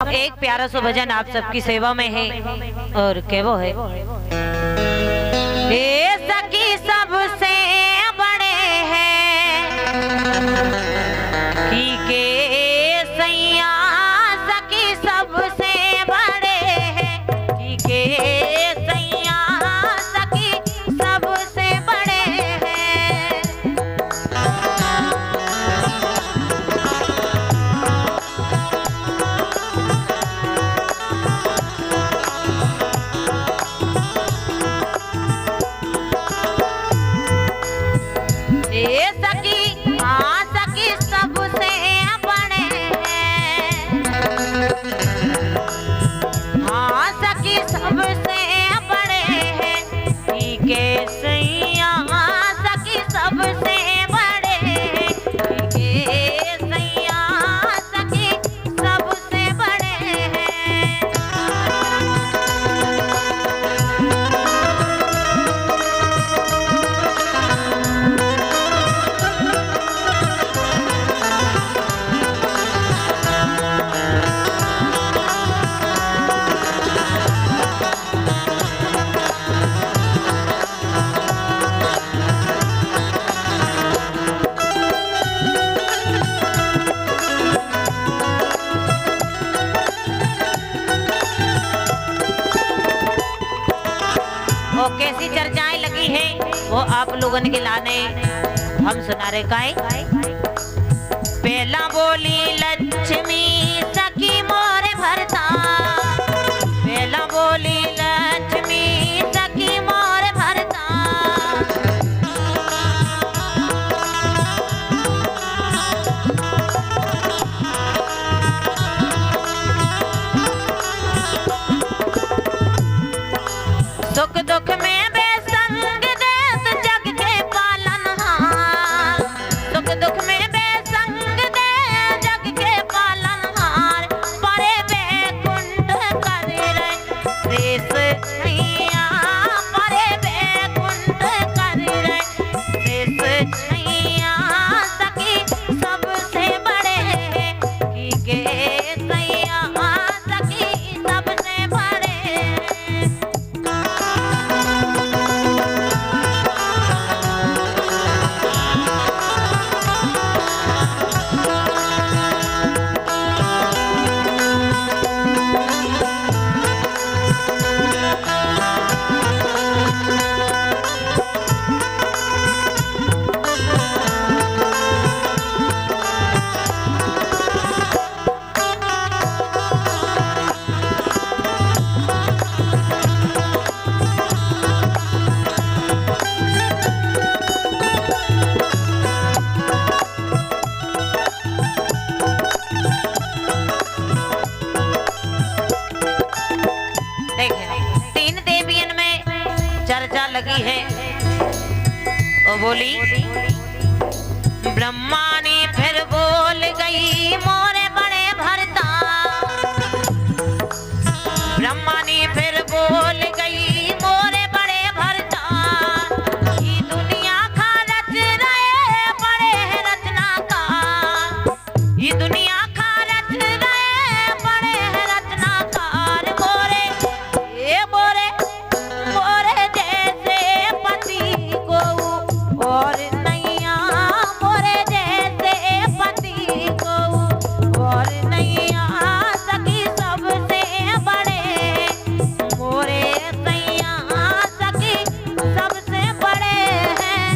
एक प्यारा सा भजन आप सबकी सेवा में है और क्या वो है, हे सखी सबसे बड़े हैं के सैया, सखी सबसे बड़े हैं के सैया, सखी सबसे बड़े हैं। ए सखी हाँ सखी सबसे बड़े हैं, हाँ सखी सबसे बड़े हैं के सैया, सखी सबसे बड़े हैं के सैया, सखी सबसे बड़े हैं। वो कैसी चर्चाएं लगी हैं वो आप लोगों के लाने हम सुना रहे काई। पहला बोली लक्ष्मी सखी मोरे भरता, पहला बोली लक्ष्मी सखी मोरे भरता, सुख दुख में बेसंग देत जग के पालनहार, सुख दुख में बेसंग दे जग के पालनहार, परे बैकुंठ कर रे शेष छैया, परे बैकुंठ कर रे शेष छैया, सखी सबसे बड़े हैं के सैया, सखी सबसे बड़े हैं। तीन देवियन में चर्चा लगी है वो बोली, ब्रह्मा ने फिर बोल गई मोरे बड़े भरता, ब्रह्मा ने फिर बोल गई मोरे बड़े भरता, ये दुनिया का रच रहे बड़े रचनाकार, ये दुनिया का रच रहे बड़े रचनाकार, मोरे ये मोरे मोरे जैसे पति को और नैया, मोरे जैसे पति को और नैया, सखी सबसे बड़े मोरे सैया, सखी सबसे बड़े हैं।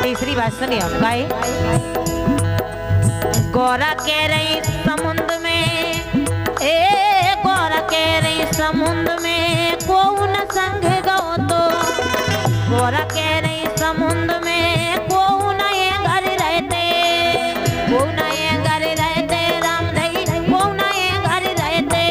तीसरी बात सुनिए आप गाए, गौरा कह रही समुद्र में, ए गौरा कह रही समुद्र में को न संग गो तो, गौरा कह रही समुद्र में को न ये घर रहते, को न ये घर रहते राम धई, को न ये घर रहते,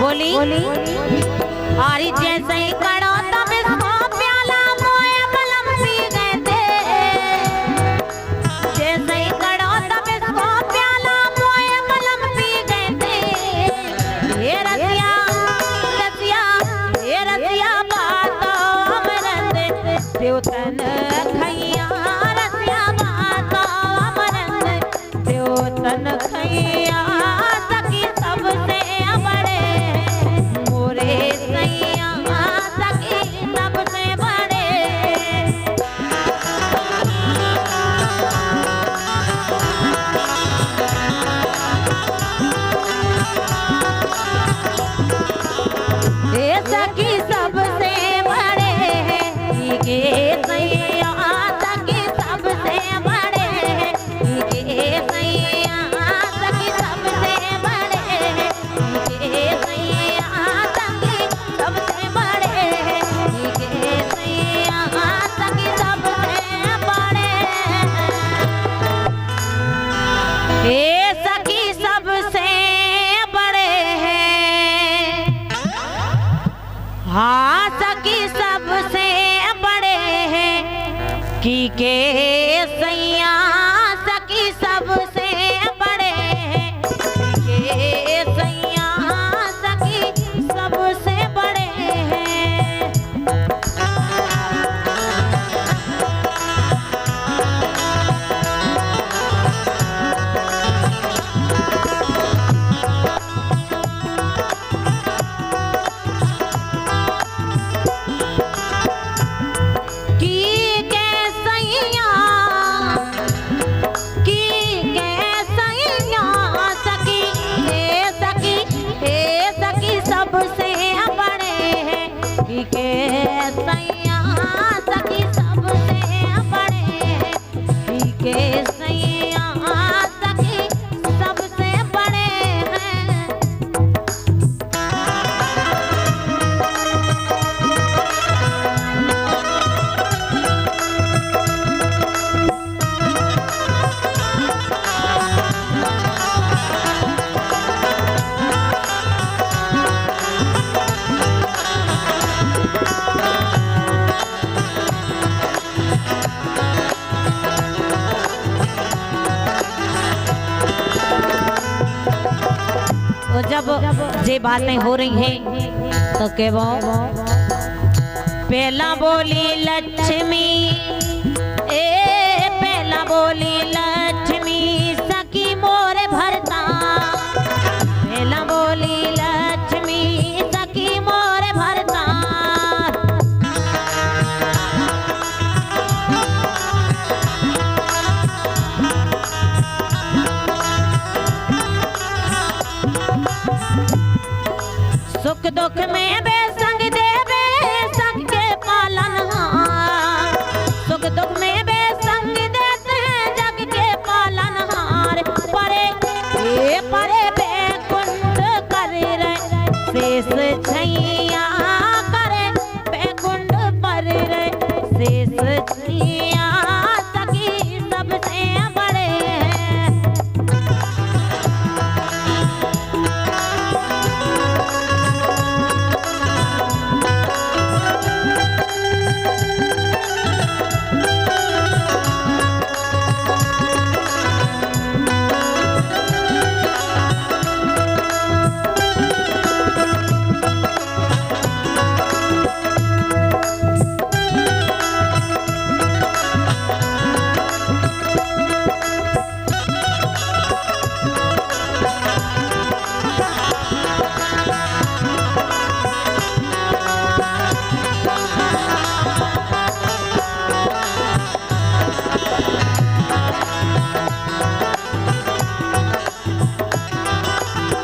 बोली आरी जैसे ही कड़ो तब इसको प्याला मोए बलम पी गए थे। जैसे ही कड़ो तब इसको प्याला मोए बलम पी गए थे। ये रसिया रसिया ये रसिया बातो अमरत देवतन खैया रसिया बातो अमरत देवतन खैया सखी सबसे बड़े मोरे सैया सखी सबसे बड़े। ये सखी सबसे बड़े ये सैया सखी सबसे बड़े ये सैया सखी सबसे बड़े ये सैया सखी सबसे बड़े ये सैया सखी सबसे बड़े। ये सखी सबसे बड़े हैं हाँ सखी सबसे बड़े हैं की के सैया सखी सबसे बड़े हैं के सैया सखी सबसे बड़े हैं। तो जब ये बातें हो रही हैं तो के वो पहला बोली लक्ष्मी पहला बोली लक्ष्मी सखी मोरे भरता। पहला बोली लक्ष्मी सखी मोरे भरता। सुख दुख में